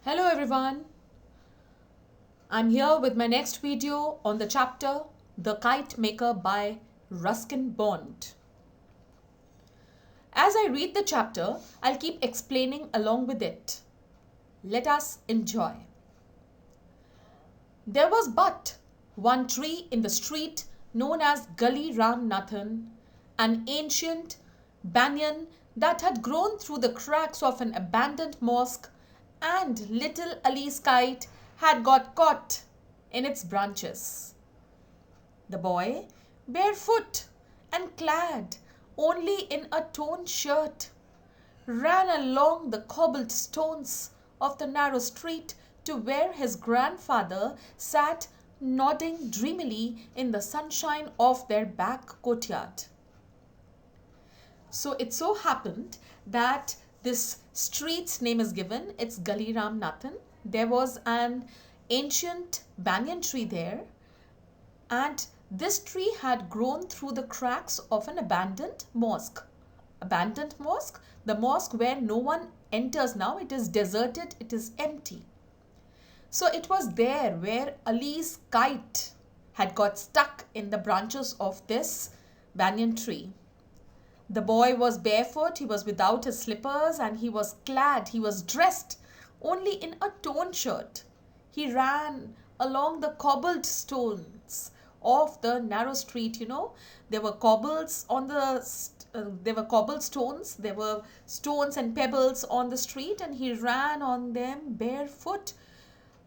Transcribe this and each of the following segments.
Hello everyone, I'm here with my next video on the chapter The Kitemaker by Ruskin Bond. As I read the chapter, I'll keep explaining along with it. Let us enjoy. There was but one tree in the street known as Gully Ram Nathan, an ancient banyan that had grown through the cracks of an abandoned mosque, and little Ali's kite had got caught in its branches. The boy, barefoot and clad only in a torn shirt, ran along the cobbled stones of the narrow street to where his grandfather sat nodding dreamily in the sunshine of their back courtyard. So it so happened that this street's name is given. It's Gully Ram Nathan. There was an ancient banyan tree there, and this tree had grown through the cracks of an abandoned mosque. Abandoned mosque? The mosque where no one enters now. It is deserted, it is empty. So it was there where Ali's kite had got stuck in the branches of this banyan tree. The boy was barefoot, he was without his slippers, and he was dressed only in a torn shirt. He ran along the cobbled stones of the narrow street. There were cobbles on there were cobblestones, there were stones and pebbles on the street, and he ran on them barefoot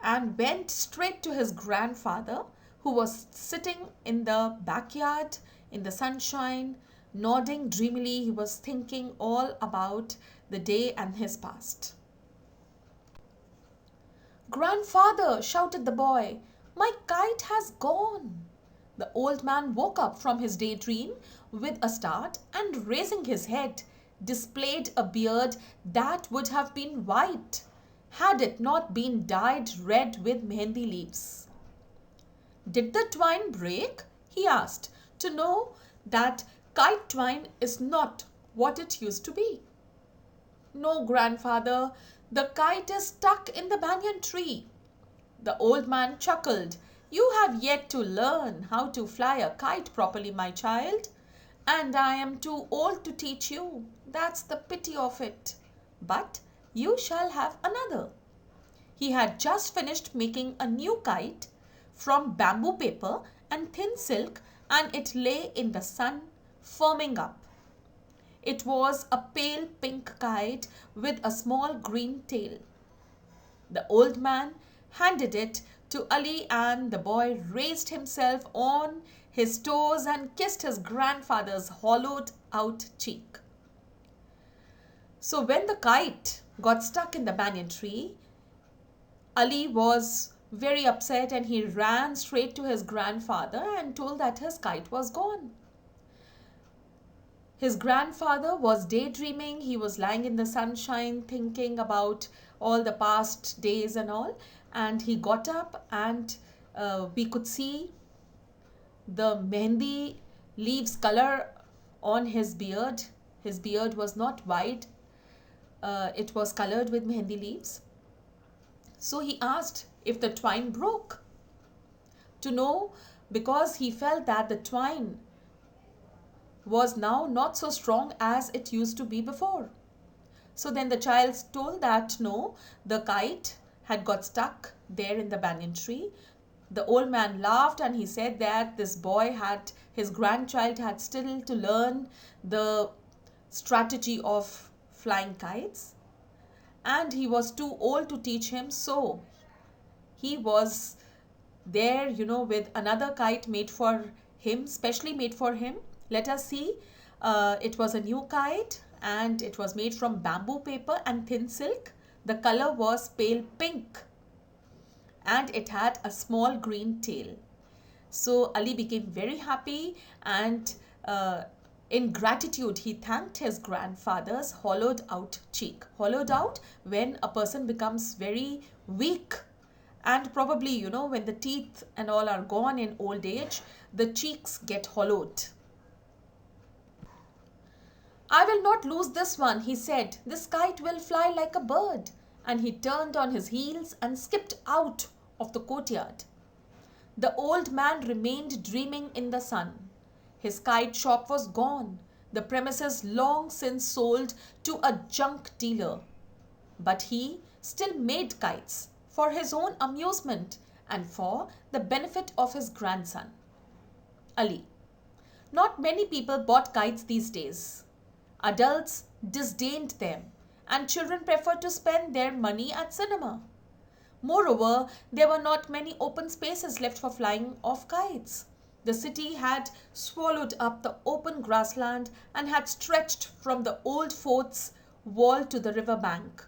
and went straight to his grandfather, who was sitting in the backyard in the sunshine, nodding dreamily. He was thinking all about the day and his past. "Grandfather," shouted the boy, "my kite has gone." The old man woke up from his daydream with a start and, raising his head, displayed a beard that would have been white had it not been dyed red with mehendi leaves. "Did the twine break?" he asked, to know that kite twine is not what it used to be. "No, grandfather, the kite is stuck in the banyan tree." The old man chuckled. "You have yet to learn how to fly a kite properly, my child, and I am too old to teach you. That's the pity of it. But you shall have another." He had just finished making a new kite from bamboo paper and thin silk, and it lay in the sun firming up. It was a pale pink kite with a small green tail. The old man handed it to Ali, and the boy raised himself on his toes and kissed his grandfather's hollowed out cheek. So when the kite got stuck in the banyan tree, Ali was very upset, and he ran straight to his grandfather and told that his kite was gone. His grandfather was daydreaming. He was lying in the sunshine thinking about all the past days and all. And he got up, and we could see the mehendi leaves color on his beard. His beard was not white. It was colored with mehendi leaves. So he asked if the twine broke, to know, because he felt that the twine was now not so strong as it used to be before. So then the child told that no, the kite had got stuck there in the banyan tree. The old man laughed, and he said that his grandchild had still to learn the strategy of flying kites, and he was too old to teach him. So he was there, with another kite made for him, specially made for him. Let us see. It was a new kite, and it was made from bamboo paper and thin silk. The color was pale pink, and it had a small green tail. So Ali became very happy, and in gratitude he thanked his grandfather's hollowed out cheek. Hollowed out when a person becomes very weak, and probably when the teeth and all are gone in old age, the cheeks get hollowed. "I will not lose this one," he said. "This kite will fly like a bird, and he turned on his heels and skipped out of the courtyard. The old man remained dreaming in the sun. His kite shop was gone, the premises long since sold to a junk dealer. But he still made kites for his own amusement and for the benefit of his grandson, Ali. Not many people bought kites these days. Adults disdained them, and children preferred to spend their money at cinema. Moreover, there were not many open spaces left for flying of kites. The city had swallowed up the open grassland and had stretched from the old fort's wall to the river bank.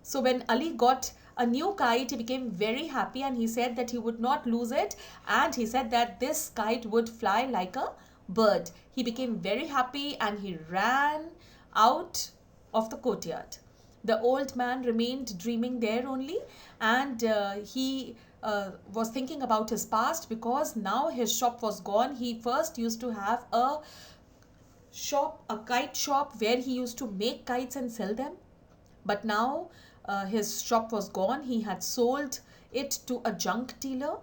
So when Ali got a new kite, he became very happy and he said that he would not lose it, and he said that this kite would fly like a bird. He became very happy and he ran out of the courtyard. The old man remained dreaming there only, and he was thinking about his past, because now his shop was gone. He first used to have a shop, a kite shop, where he used to make kites and sell them. But now his shop was gone. He had sold it to a junk dealer.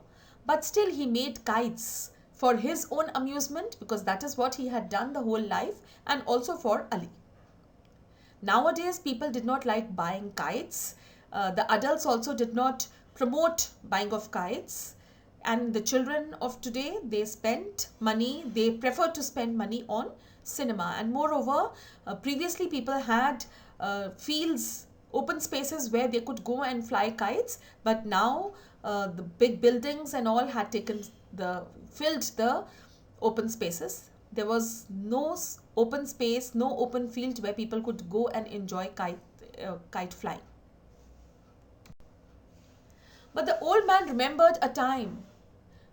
But still he made kites for his own amusement, because that is what he had done the whole life, and also for Ali. Nowadays, people did not like buying kites. The adults also did not promote buying of kites. And the children of today, they prefer to spend money on cinema. And moreover, previously people had fields, open spaces where they could go and fly kites. But now the big buildings and all had filled the open spaces. There was no open space, no open field where people could go and enjoy kite flying. But the old man remembered a time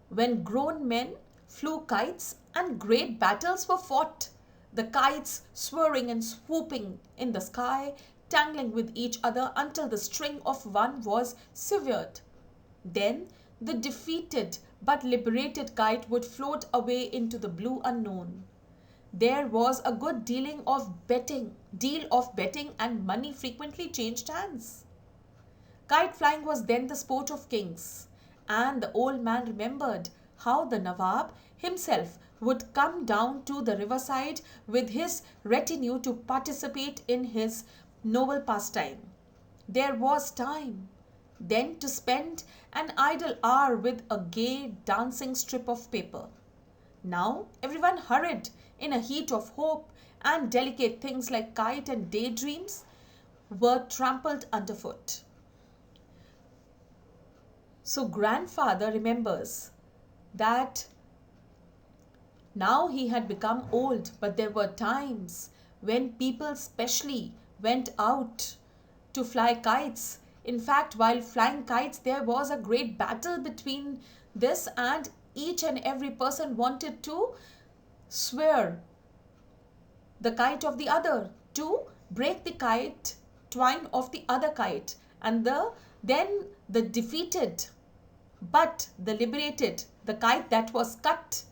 when grown men flew kites and great battles were fought, the kites swirling and swooping in the sky, tangling with each other until the string of one was severed. Then the defeated but liberated kite would float away into the blue unknown. There was a good deal of betting, and money frequently changed hands. Kite flying was then the sport of kings, and the old man remembered how the Nawab himself would come down to the riverside with his retinue to participate in his noble pastime. There was time then to spend an idle hour with a gay dancing strip of paper. Now everyone hurried in a heat of hope, and delicate things like kite and daydreams were trampled underfoot. So grandfather remembers that now he had become old, but there were times when people specially went out to fly kites. In fact, while flying kites, there was a great battle between this, and each and every person wanted to swear the kite of the other, to break the kite twine of the other kite, and then the defeated but the liberated, the kite that was cut,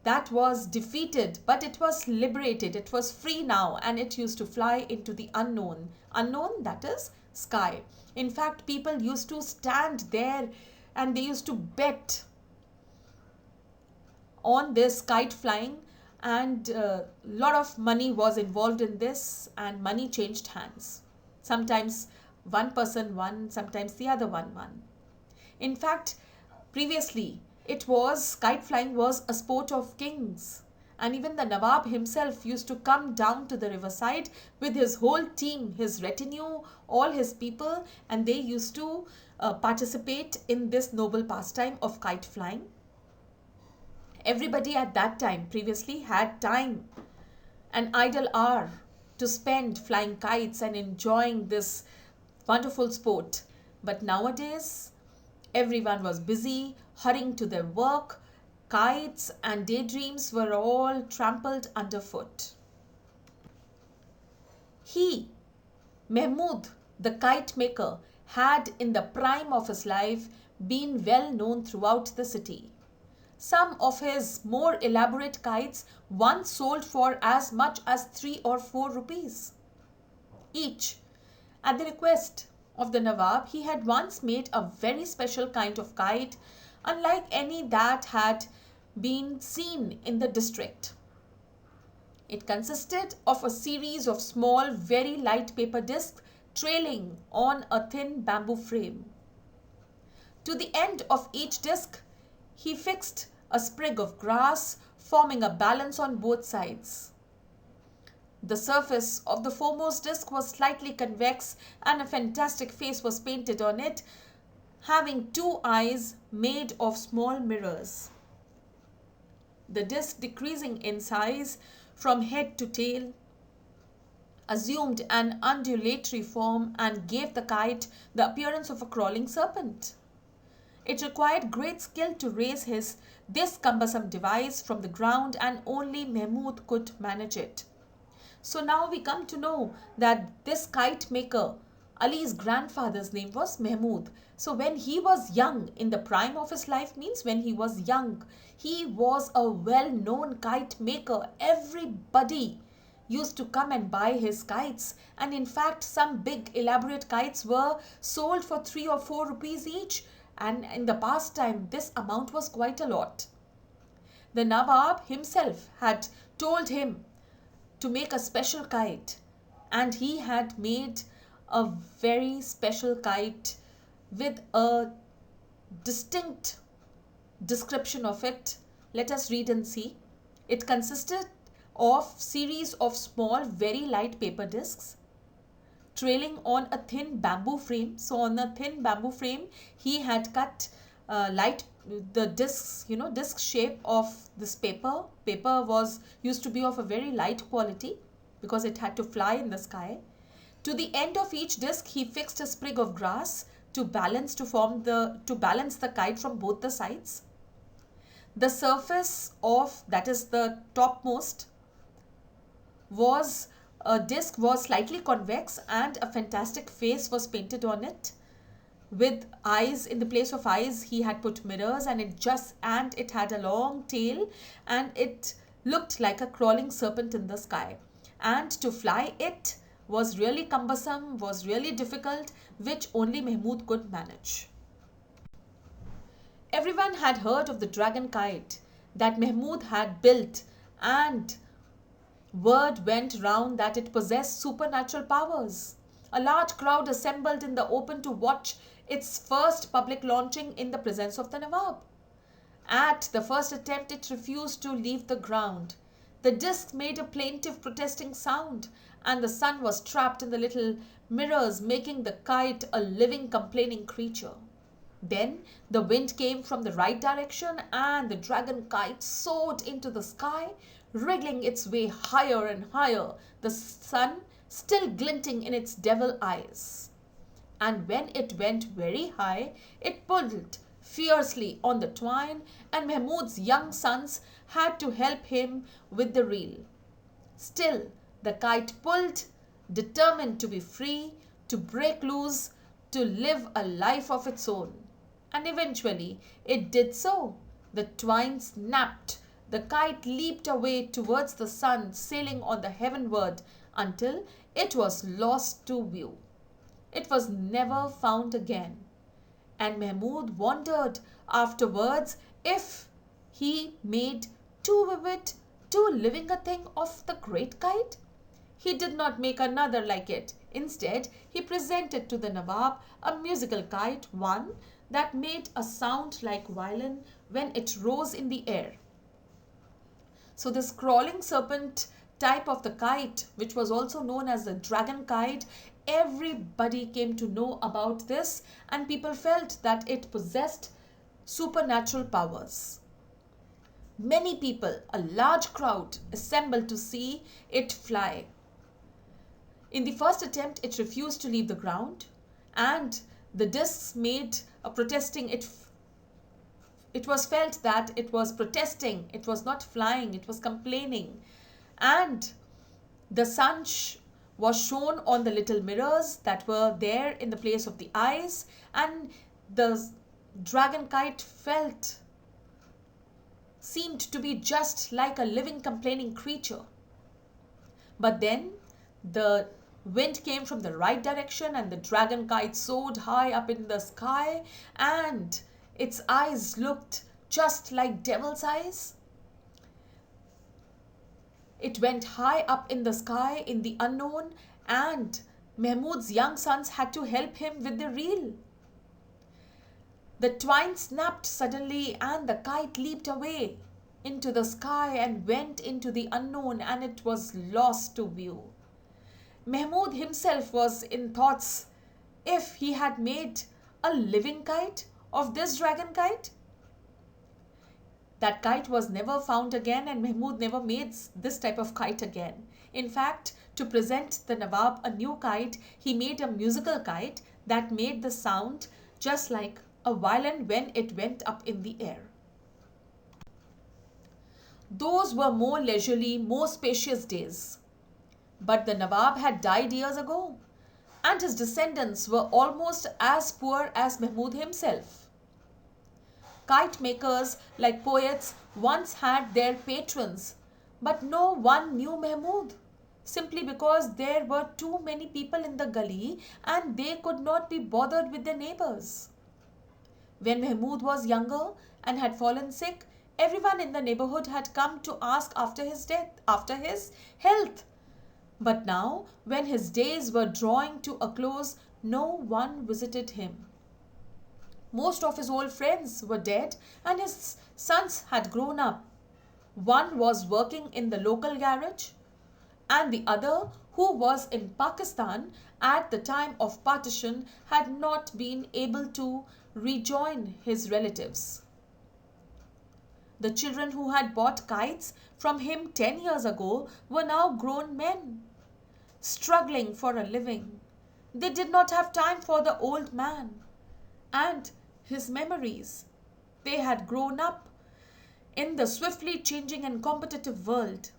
that was defeated, but it was liberated, it was free now, and it used to fly into the unknown, that is sky. In fact, people used to stand there and they used to bet on this kite flying, and a lot of money was involved in this, and money changed hands. Sometimes one person won, sometimes the other one won. In fact, previously kite flying was a sport of kings, and even the Nawab himself used to come down to the riverside with his whole team, his retinue, all his people, and they used to participate in this noble pastime of kite flying. Everybody at that time previously had time, an idle hour to spend flying kites and enjoying this wonderful sport. But nowadays, everyone was busy, hurrying to their work. Kites and daydreams were all trampled underfoot. He, Mahmud, the kite maker, had in the prime of his life been well known throughout the city. Some of his more elaborate kites once sold for as much as 3 or 4 rupees each, At the request of the Nawab, he had once made a very special kind of kite, unlike any that had been seen in the district. It consisted of a series of small, very light paper discs trailing on a thin bamboo frame. To the end of each disc, he fixed a sprig of grass, forming a balance on both sides. The surface of the foremost disc was slightly convex, and a fantastic face was painted on it, having two eyes made of small mirrors. The disc, decreasing in size from head to tail, assumed an undulatory form and gave the kite the appearance of a crawling serpent. It required great skill to raise this cumbersome device from the ground, and only Mahmud could manage it. So now we come to know that this kite maker, Ali's grandfather's name was Mahmud. So when he was young, in the prime of his life, means when he was young, he was a well-known kite maker. Everybody used to come and buy his kites, and in fact some big elaborate kites were sold for 3 or 4 rupees each, and in the past time this amount was quite a lot. The Nawab himself had told him to make a special kite, and he had made a very special kite with a distinct description of it. Let us read and see. It consisted of series of small, very light paper discs trailing on a thin bamboo frame. So on a thin bamboo frame, he had cut the discs, disc shape of this paper. Paper was used to be of a very light quality because it had to fly in the sky. To the end of each disc, he fixed a sprig of grass to balance the kite from both the sides. The surface of, that is the topmost, disc was slightly convex, and a fantastic face was painted on it. With eyes, in the place of eyes, he had put mirrors, and it had a long tail, and it looked like a crawling serpent in the sky. And to fly it was really cumbersome, was really difficult, which only Mahmud could manage. Everyone had heard of the dragon kite that Mahmud had built, and word went round that it possessed supernatural powers. A large crowd assembled in the open to watch its first public launching in the presence of the Nawab. At the first attempt, it refused to leave the ground. The disc made a plaintive protesting sound, and the sun was trapped in the little mirrors, making the kite a living complaining creature. Then the wind came from the right direction, and the dragon kite soared into the sky, wriggling its way higher and higher, the sun still glinting in its devil eyes. And when it went very high, it pulled fiercely on the twine, and Mahmud's young sons had to help him with the reel. Still, the kite pulled, determined to be free, to break loose, to live a life of its own. And eventually, it did so. The twine snapped. The kite leaped away towards the sun, sailing on the heavenward until it was lost to view. It was never found again, and Mahmud wondered afterwards if he made too vivid, too living a thing of the great kite. He did not make another like it. Instead, he presented to the Nawab a musical kite, one that made a sound like violin when it rose in the air. So this crawling serpent type of the kite, which was also known as the dragon kite, everybody came to know about this, and people felt that it possessed supernatural powers. Many people, a large crowd, assembled to see it fly. In the first attempt, it refused to leave the ground, and the discs made a protesting. It was felt that it was protesting. It was not flying. It was complaining. And the sun was shown on the little mirrors that were there in the place of the eyes, and the dragon kite seemed to be just like a living complaining creature. But then the Wind came from the right direction and the dragon kite soared high up in the sky, and its eyes looked just like devil's eyes. It went high up in the sky in the unknown, and Mahmud's young sons had to help him with the reel. The twine snapped suddenly and the kite leaped away into the sky and went into the unknown, and it was lost to view. Mahmud himself was in thoughts if he had made a living kite of this dragon kite. That kite was never found again, and Mahmud never made this type of kite again. In fact, to present the Nawab a new kite, he made a musical kite that made the sound just like a violin when it went up in the air. Those were more leisurely, more spacious days. But the Nawab had died years ago, and his descendants were almost as poor as Mahmud himself. Kite makers, like poets, once had their patrons, but no one knew Mahmud, simply because there were too many people in the gully and they could not be bothered with their neighbors. When Mahmud was younger and had fallen sick, everyone in the neighborhood had come to ask after his health. But now, when his days were drawing to a close, no one visited him. Most of his old friends were dead and his sons had grown up. One was working in the local garage, and the other, who was in Pakistan at the time of partition, had not been able to rejoin his relatives. The children who had bought kites from him 10 years ago were now grown men, struggling for a living. They did not have time for the old man and his memories. They had grown up in the swiftly changing and competitive world.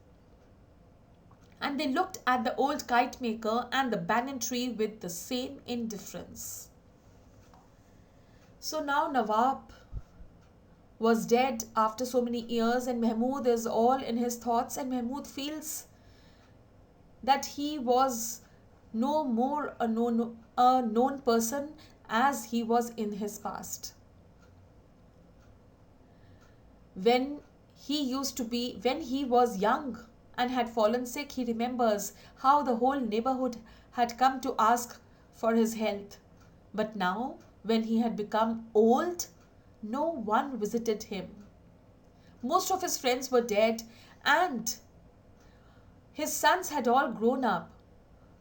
And they looked at the old kite maker and the banyan tree with the same indifference. So now Nawab was dead after so many years, and Mahmud is all in his thoughts, and Mahmud feels that he was no more a known person as he was in his past. When he was young and had fallen sick, he remembers how the whole neighborhood had come to ask for his health. But now, when he had become old, no one visited him. Most of his friends were dead and his sons had all grown up.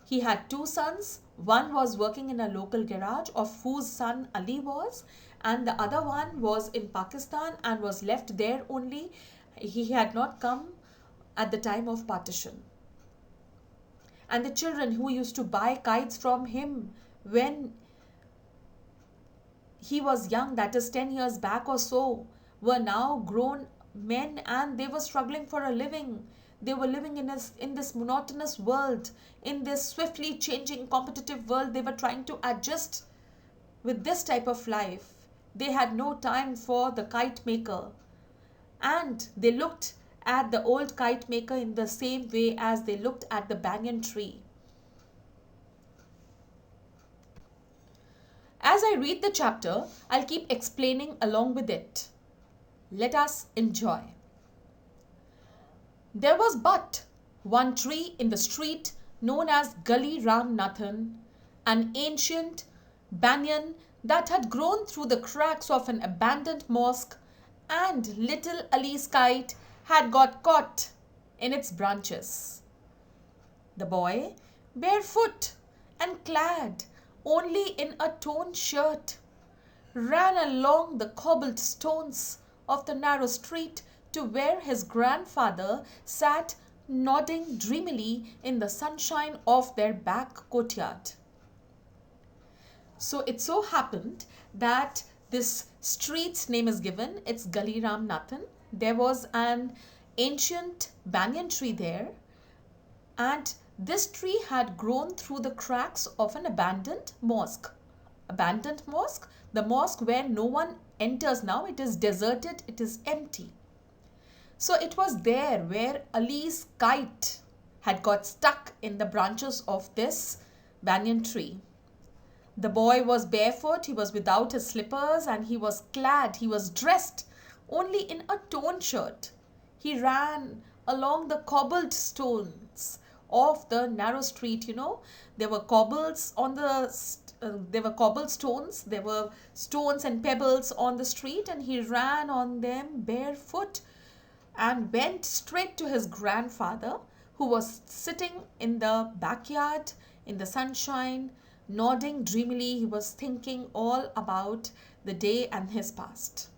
He had two sons. One was working in a local garage, of whose son Ali was, and the other one was in Pakistan and was left there only. He had not come at the time of partition. And the children who used to buy kites from him when he was young, that is 10 years back or so, were now grown men and they were struggling for a living. They were living in this monotonous world, in this swiftly changing competitive world. They were trying to adjust with this type of life. They had no time for the kite maker. And they looked at the old kite maker in the same way as they looked at the banyan tree. As I read the chapter, I'll keep explaining along with it. Let us enjoy. There was but one tree in the street known as Gully Ram Nathan, an ancient banyan that had grown through the cracks of an abandoned mosque, and little Ali's kite had got caught in its branches. The boy, barefoot and clad only in a torn shirt, ran along the cobbled stones of the narrow street to where his grandfather sat nodding dreamily in the sunshine of their back courtyard. So it so happened that this street's name is given. It's Gully Ram Nathan. There was an ancient banyan tree there, and this tree had grown through the cracks of an abandoned mosque. Abandoned mosque? The mosque where no one enters now. It is deserted. It is empty. So it was there where Ali's kite had got stuck in the branches of this banyan tree. The boy was barefoot, he was without his slippers, and he was dressed only in a torn shirt. He ran along the cobbled stones of the narrow street. There were cobbles on there were cobblestones, there were stones and pebbles on the street, and he ran on them barefoot and went straight to his grandfather, who was sitting in the backyard in the sunshine, nodding dreamily. He was thinking all about the day and his past.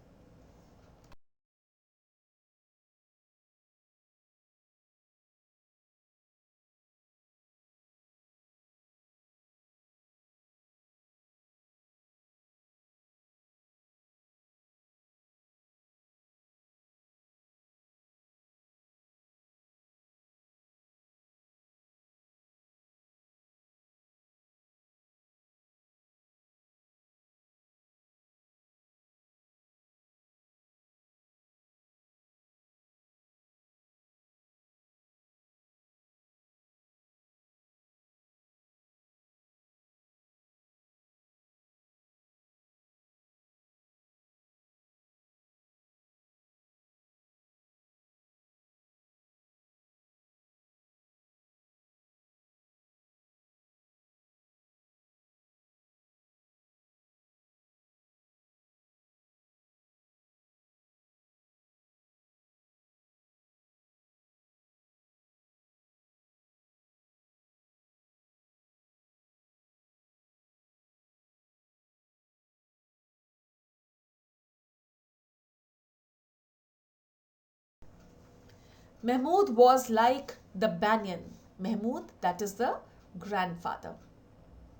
Mahmud was like the banyan. Mahmud, that is the grandfather,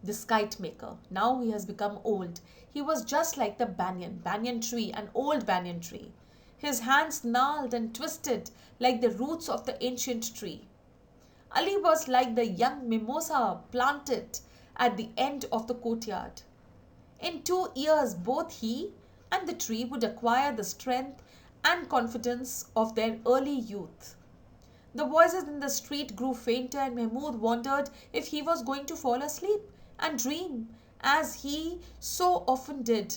this kite maker. Now he has become old. He was just like the banyan tree, an old banyan tree. His hands gnarled and twisted like the roots of the ancient tree. Ali was like the young mimosa planted at the end of the courtyard. In 2 years, both he and the tree would acquire the strength and confidence of their early youth. The voices in the street grew fainter, and Mahmud wondered if he was going to fall asleep and dream, as he so often did,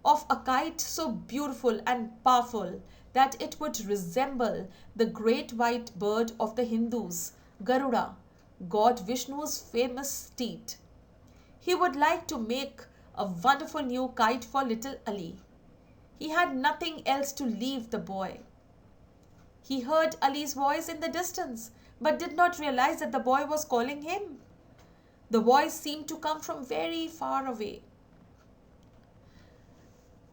of a kite so beautiful and powerful that it would resemble the great white bird of the Hindus, Garuda, God Vishnu's famous steed. He would like to make a wonderful new kite for little Ali. He had nothing else to leave the boy. He heard Ali's voice in the distance, but did not realize that the boy was calling him. The voice seemed to come from very far away.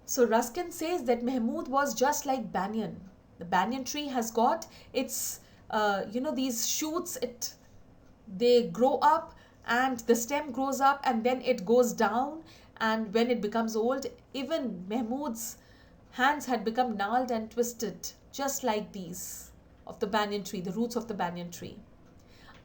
So Ruskin says that Mahmud was just like banyan. The banyan tree has got its, these shoots. They grow up, and the stem grows up, and then it goes down. And when it becomes old, even Mahmud's hands had become gnarled and twisted, just like these of the banyan tree, the roots of the banyan tree.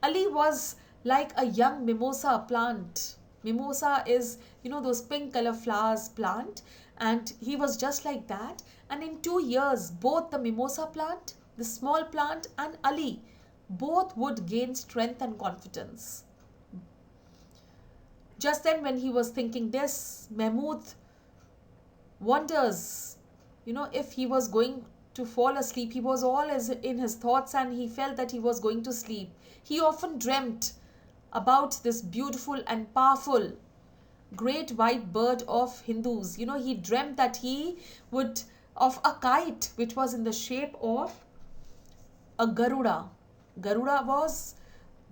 Ali was like a young mimosa plant. Mimosa is, those pink color flowers plant, and he was just like that. And in 2 years, both the mimosa plant, the small plant, and Ali, both would gain strength and confidence. Just then, when he was thinking this, Mahmud wonders, if he was going to fall asleep. He was all in his thoughts, and he felt that he was going to sleep. He often dreamt about this beautiful and powerful great white bird of Hindus. He dreamt that he would, of a kite which was in the shape of a Garuda. Garuda was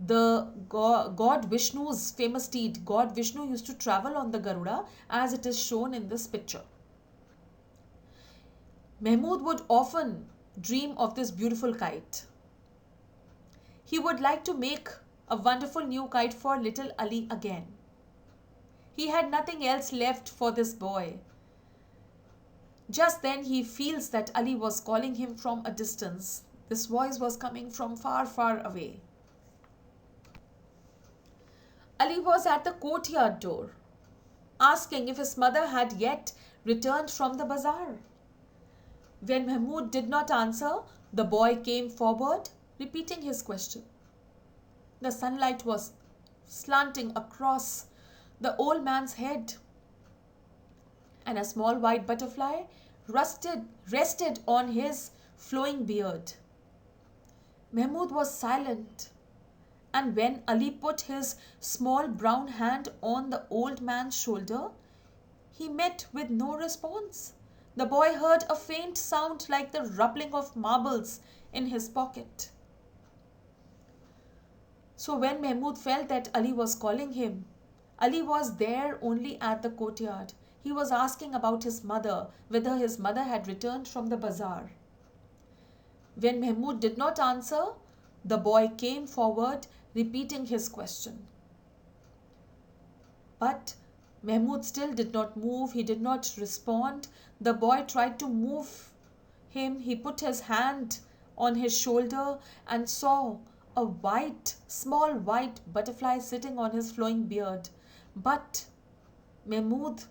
the God Vishnu's famous steed. God Vishnu used to travel on the Garuda, as it is shown in this picture. Mahmud would often dream of this beautiful kite. He would like to make a wonderful new kite for little Ali again. He had nothing else left for this boy. Just then he feels that Ali was calling him from a distance. This voice was coming from far, far away. Ali was at the courtyard door, asking if his mother had yet returned from the bazaar. When Mahmud did not answer, the boy came forward, repeating his question. The sunlight was slanting across the old man's head, and a small white butterfly rested on his flowing beard. Mahmud was silent, and when Ali put his small brown hand on the old man's shoulder, he met with no response. The boy heard a faint sound like the rubbling of marbles in his pocket. So when Mahmud felt that Ali was calling him, Ali was there only at the courtyard. He was asking about his mother, whether his mother had returned from the bazaar. When Mahmud did not answer, the boy came forward, repeating his question. But Mahmud still did not move. He did not respond. The boy tried to move him. He put his hand on his shoulder and saw a small white butterfly sitting on his flowing beard. But Mahmud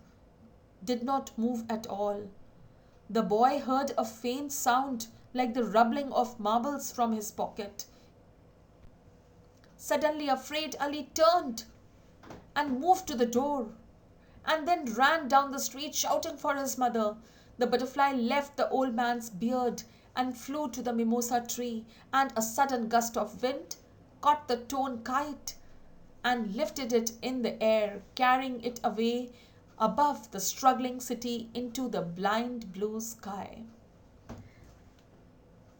did not move at all. The boy heard a faint sound like the rubbling of marbles from his pocket. Suddenly afraid, Ali turned and moved to the door, and then ran down the street shouting for his mother. The butterfly left the old man's beard and flew to the mimosa tree, and a sudden gust of wind caught the torn kite and lifted it in the air, carrying it away above the struggling city into the blind blue sky.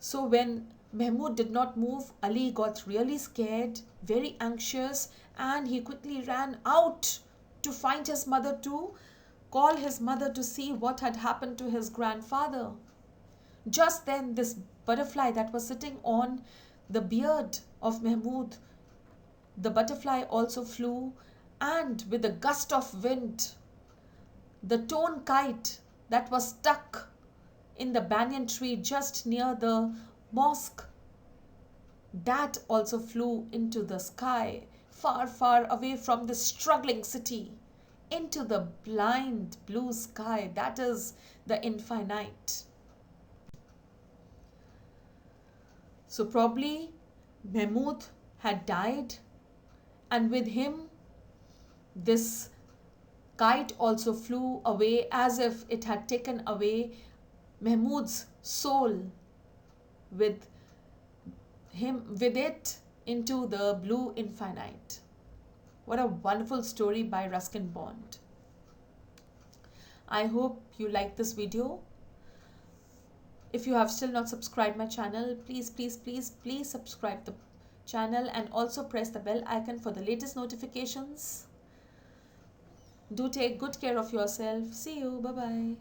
So when Mahmud did not move, Ali got really scared, very anxious, and he quickly ran out to find his mother, to call his mother to see what had happened to his grandfather. Just then, this butterfly that was sitting on the beard of Mahmud, the butterfly also flew, and with a gust of wind, the torn kite that was stuck in the banyan tree just near the mosque, that also flew into the sky, far, far away from the struggling city, into the blind blue sky, that is the infinite. So probably Mahmud had died, and with him this kite also flew away, as if it had taken away Mahmud's soul with it into the blue infinite. What a wonderful story by Ruskin Bond. I hope you like this video. If you have still not subscribed my channel, please subscribe the channel, and also press the bell icon for the latest notifications. Do take good care of yourself. See you. Bye bye.